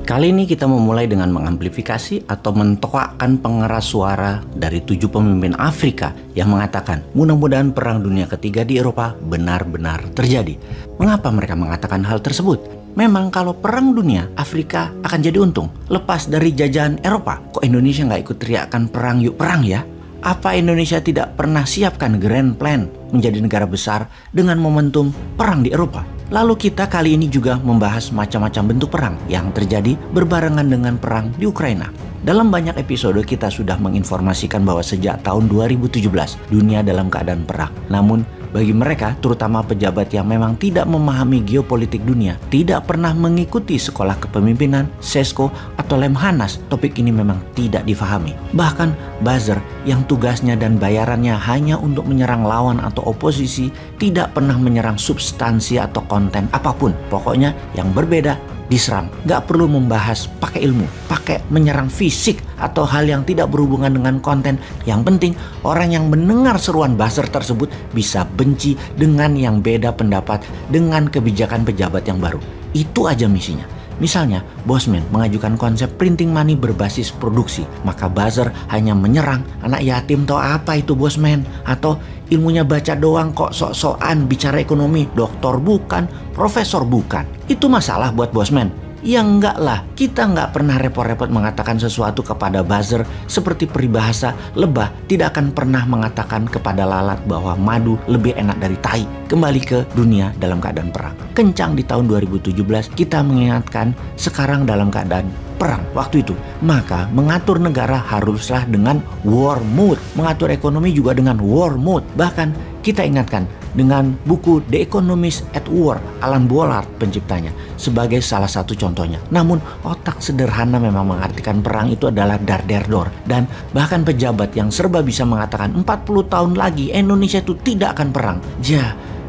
Kali ini kita memulai dengan mengamplifikasi atau mentoakkan pengeras suara dari 7 pemimpin Afrika yang mengatakan mudah-mudahan Perang Dunia Ketiga di Eropa benar-benar terjadi. Mengapa mereka mengatakan hal tersebut? Memang kalau perang dunia, Afrika akan jadi untung. Lepas dari jajahan Eropa, kok Indonesia nggak ikut teriakan perang yuk perang ya? Apa Indonesia tidak pernah siapkan grand plan menjadi negara besar dengan momentum perang di Eropa? Lalu kita kali ini juga membahas macam-macam bentuk perang yang terjadi berbarengan dengan perang di Ukraina. Dalam banyak episode kita sudah menginformasikan bahwa sejak tahun 2017 dunia dalam keadaan perang. Namun bagi mereka, terutama pejabat yang memang tidak memahami geopolitik dunia, tidak pernah mengikuti sekolah kepemimpinan, SESCO, atau Lemhanas, topik ini memang tidak difahami. Bahkan buzzer yang tugasnya dan bayarannya hanya untuk menyerang lawan atau oposisi, tidak pernah menyerang substansi atau konten apapun. Pokoknya yang berbeda diserang. Gak perlu membahas pakai ilmu, pakai menyerang fisik atau hal yang tidak berhubungan dengan konten. Yang penting orang yang mendengar seruan buzzer tersebut bisa benci dengan yang beda pendapat dengan kebijakan pejabat yang baru. Itu aja misinya. Misalnya, Bosman mengajukan konsep printing money berbasis produksi, maka buzzer hanya menyerang anak yatim tau apa itu Bosman, atau ilmunya baca doang kok sok-sokan bicara ekonomi, doktor bukan, profesor bukan. Itu masalah buat Bosman? Ya enggak lah, kita enggak pernah repot-repot mengatakan sesuatu kepada buzzer seperti peribahasa lebah tidak akan pernah mengatakan kepada lalat bahwa madu lebih enak dari tai. Kembali ke dunia dalam keadaan perang. Kencang di tahun 2017 kita mengingatkan sekarang dalam keadaan perang waktu itu. Maka mengatur negara haruslah dengan war mode. Mengatur ekonomi juga dengan war mode. Bahkan kita ingatkan dengan buku The Economist at War, Alan Bollard penciptanya, sebagai salah satu contohnya. Namun otak sederhana memang mengartikan perang itu adalah dar der dor. Dan bahkan pejabat yang serba bisa mengatakan 40 tahun lagi Indonesia itu tidak akan perang.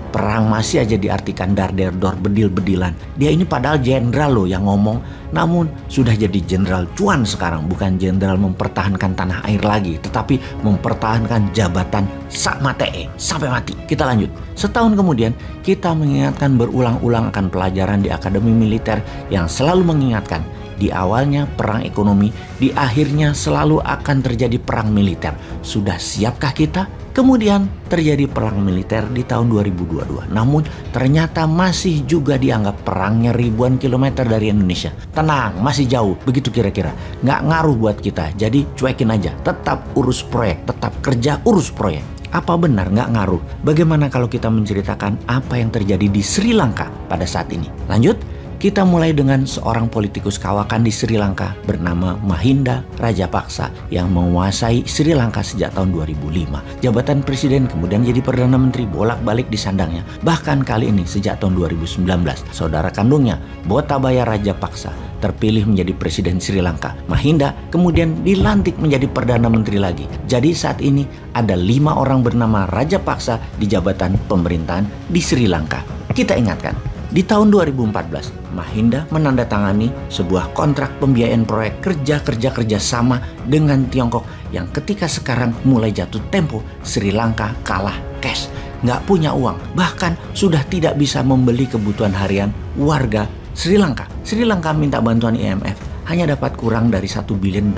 Perang masih aja diartikan dar der dor, bedil-bedilan. Dia ini padahal jenderal loh yang ngomong, namun sudah jadi jenderal cuan sekarang. Bukan jenderal mempertahankan tanah air lagi, tetapi mempertahankan jabatan sak matee sampai mati. Kita lanjut. Setahun kemudian kita mengingatkan berulang-ulang akan pelajaran di Akademi Militer yang selalu mengingatkan di awalnya perang ekonomi, di akhirnya selalu akan terjadi perang militer. Sudah siapkah kita? Kemudian terjadi perang militer di tahun 2022. Namun ternyata masih juga dianggap perangnya ribuan kilometer dari Indonesia. Tenang, masih jauh. Begitu kira-kira. Nggak ngaruh buat kita. Jadi cuekin aja. Tetap urus proyek. Tetap kerja urus proyek. Apa benar nggak ngaruh? Bagaimana kalau kita menceritakan apa yang terjadi di Sri Lanka pada saat ini? Lanjut. Kita mulai dengan seorang politikus kawakan di Sri Lanka bernama Mahinda Rajapaksa yang menguasai Sri Lanka sejak tahun 2005. Jabatan presiden kemudian jadi Perdana Menteri bolak-balik disandangnya. Bahkan kali ini sejak tahun 2019, saudara kandungnya Gotabaya Rajapaksa terpilih menjadi presiden Sri Lanka. Mahinda kemudian dilantik menjadi Perdana Menteri lagi. Jadi saat ini ada 5 orang bernama Rajapaksa di jabatan pemerintahan di Sri Lanka. Kita ingatkan, di tahun 2014, Mahinda menandatangani sebuah kontrak pembiayaan proyek kerja sama dengan Tiongkok yang ketika sekarang mulai jatuh tempo, Sri Lanka kalah cash, nggak punya uang, bahkan sudah tidak bisa membeli kebutuhan harian warga Sri Lanka. Sri Lanka minta bantuan IMF, hanya dapat kurang dari $1 billion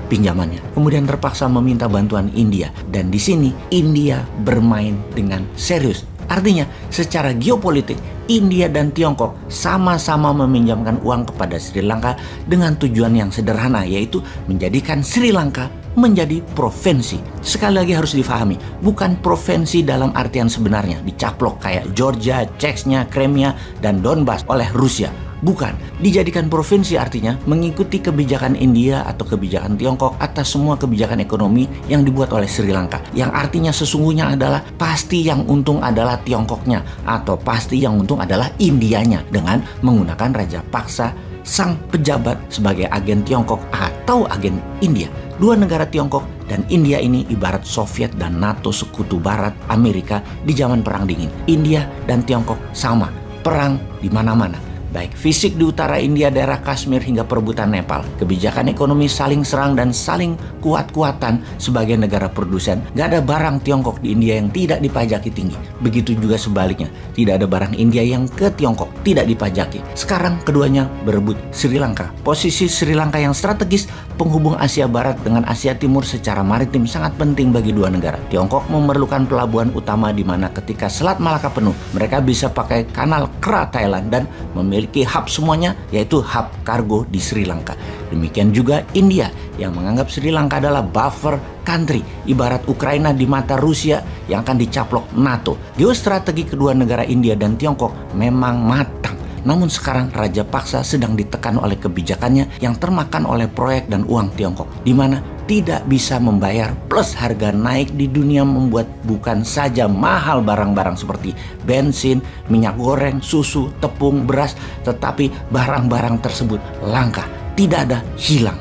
pinjamannya. Kemudian terpaksa meminta bantuan India, dan di sini India bermain dengan serius. Artinya, secara geopolitik, India dan Tiongkok sama-sama meminjamkan uang kepada Sri Lanka dengan tujuan yang sederhana, yaitu menjadikan Sri Lanka menjadi provinsi. Sekali lagi harus difahami, bukan provinsi dalam artian sebenarnya, dicaplok kayak Georgia, Chechnya, Crimea, dan Donbas oleh Rusia. Bukan, dijadikan provinsi artinya mengikuti kebijakan India atau kebijakan Tiongkok atas semua kebijakan ekonomi yang dibuat oleh Sri Lanka. Yang artinya sesungguhnya adalah pasti yang untung adalah Tiongkoknya atau pasti yang untung adalah Indianya dengan menggunakan Rajapaksa sang pejabat sebagai agen Tiongkok atau agen India. Dua negara Tiongkok dan India ini ibarat Soviet dan NATO sekutu barat Amerika di zaman Perang Dingin. India dan Tiongkok sama, perang di mana-mana. Baik fisik di utara India, daerah Kashmir hingga perebutan Nepal, kebijakan ekonomi saling serang dan saling kuat-kuatan sebagai negara produsen. Gak ada barang Tiongkok di India yang tidak dipajaki tinggi. Begitu juga sebaliknya, tidak ada barang India yang ke Tiongkok tidak dipajaki. Sekarang keduanya berebut Sri Lanka. Posisi Sri Lanka yang strategis, penghubung Asia Barat dengan Asia Timur secara maritim sangat penting bagi dua negara. Tiongkok memerlukan pelabuhan utama di mana ketika Selat Malaka penuh, mereka bisa pakai kanal Kra Thailand dan memiliki hub semuanya, yaitu hub kargo di Sri Lanka. Demikian juga India yang menganggap Sri Lanka adalah buffer country, ibarat Ukraina di mata Rusia yang akan dicaplok NATO. Geostrategi kedua negara India dan Tiongkok memang matang. Namun sekarang Raja Paksa sedang ditekan oleh kebijakannya yang termakan oleh proyek dan uang Tiongkok, di mana tidak bisa membayar plus harga naik di dunia membuat bukan saja mahal barang-barang seperti bensin, minyak goreng, susu, tepung, beras, tetapi barang-barang tersebut langka, tidak ada, hilang.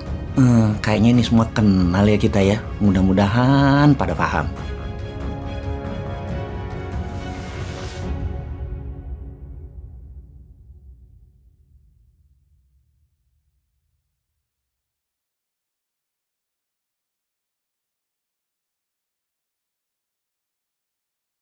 Kayaknya ini semua kenal ya kita ya. Mudah-mudahan pada paham.